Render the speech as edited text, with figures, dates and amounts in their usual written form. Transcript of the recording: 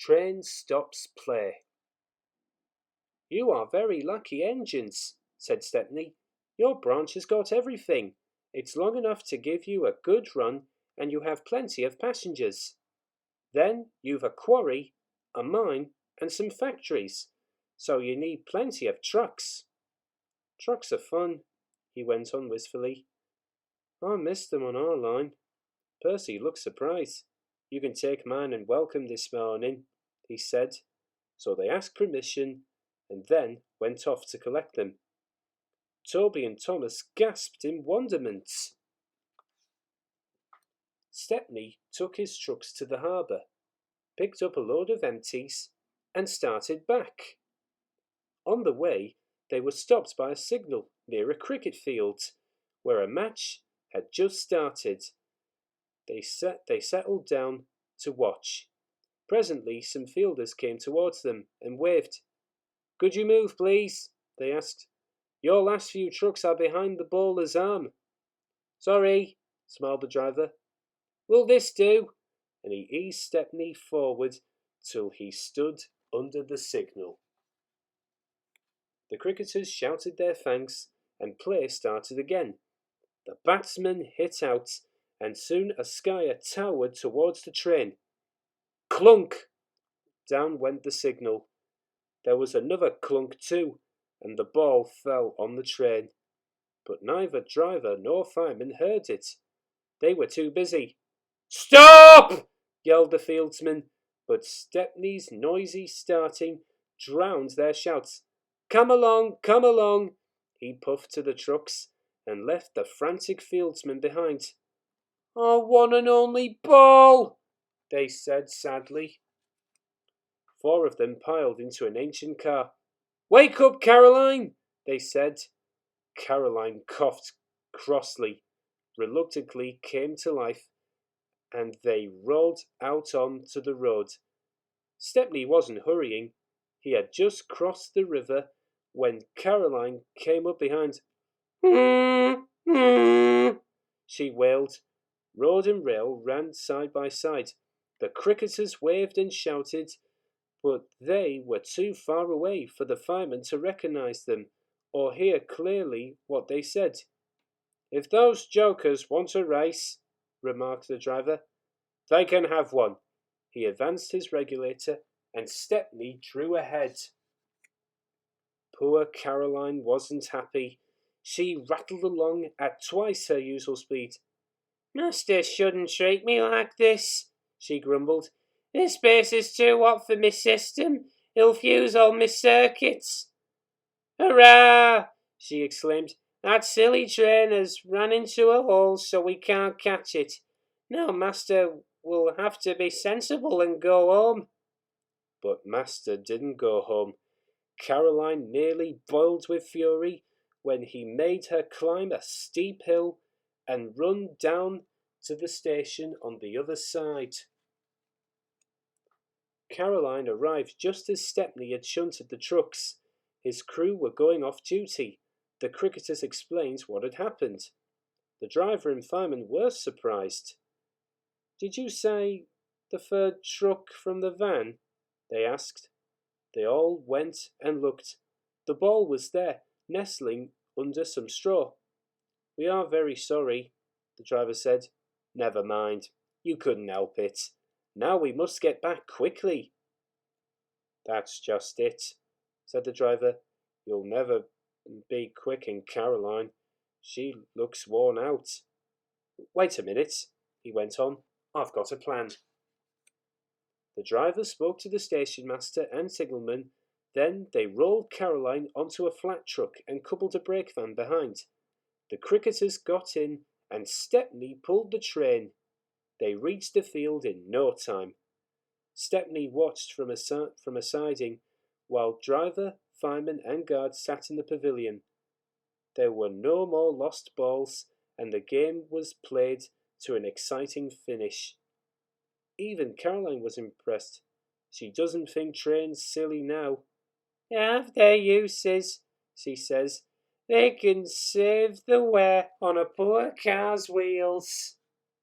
Train stops play. "You are very lucky engines," said Stepney. "Your branch has got everything. It's long enough to give you a good run, and you have plenty of passengers. Then you've a quarry, a mine, and some factories, so you need plenty of trucks. Trucks are fun," he went on wistfully. "I missed them on our line." Percy looked surprised. "You can take mine and welcome this morning," he said. So they asked permission and then went off to collect them. Toby and Thomas gasped in wonderment. Stepney took his trucks to the harbour, picked up a load of empties, and started back. On the way, they were stopped by a signal near a cricket field, where a match had just started. They settled down to watch. Presently, some fielders came towards them and waved. "Could you move, please?" they asked. "Your last few trucks are behind the bowler's arm." "Sorry," smiled the driver. "Will this do?" And he eased Stepney forward till he stood under the signal. The cricketers shouted their thanks, and play started again. The batsman hit out, and soon a skyer towered towards the train. Clunk! Down went the signal. There was another clunk too, and the ball fell on the train. But neither driver nor fireman heard it. They were too busy. "Stop!" yelled the fieldsman, but Stepney's noisy starting drowned their shouts. "Come along, come along!" he puffed to the trucks, and left the frantic fieldsmen behind. "Our one and only ball!" they said sadly. 4 of them piled into an ancient car. "Wake up, Caroline!" they said. Caroline coughed crossly, reluctantly came to life, and they rolled out on to the road. Stepney wasn't hurrying. He had just crossed the river when Caroline came up behind. She wailed. Road and rail ran side by side. The cricketers waved and shouted, but they were too far away for the firemen to recognize them or hear clearly what they said. "If those jokers want a race," remarked the driver, "they can have one." He advanced his regulator, and Stepney drew ahead. Poor Caroline wasn't happy. She rattled along at twice her usual speed. "Master shouldn't treat me like this," she grumbled. "This pace is too hot for my system. It'll fuse all my circuits." "Hurrah!" she exclaimed. "That silly train has ran into a hole, so we can't catch it. Now Master will have to be sensible and go home." But Master didn't go home. Caroline nearly boiled with fury when he made her climb a steep hill and run down to the station on the other side. Caroline arrived just as Stepney had shunted the trucks. His crew were going off duty. The cricketers explained what had happened. The driver and fireman were surprised. "Did you say the third truck from the van?" they asked. They all went and looked. The ball was there, nestling under some straw. "We are very sorry," the driver said. "Never mind. You couldn't help it. Now we must get back quickly." "That's just it," said the driver. "You'll never be quick in Caroline. She looks worn out." "Wait a minute," he went on. "I've got a plan." The driver spoke to the station master and signalman. Then they rolled Caroline onto a flat truck and coupled a brake van behind. The cricketers got in, and Stepney pulled the train. They reached the field in no time. Stepney watched from a siding, while driver, fireman, and guards sat in the pavilion. There were no more lost balls, and the game was played to an exciting finish. Even Caroline was impressed. She doesn't think trains silly now. "They have their uses," she says. "They can save the wear on a poor car's wheels."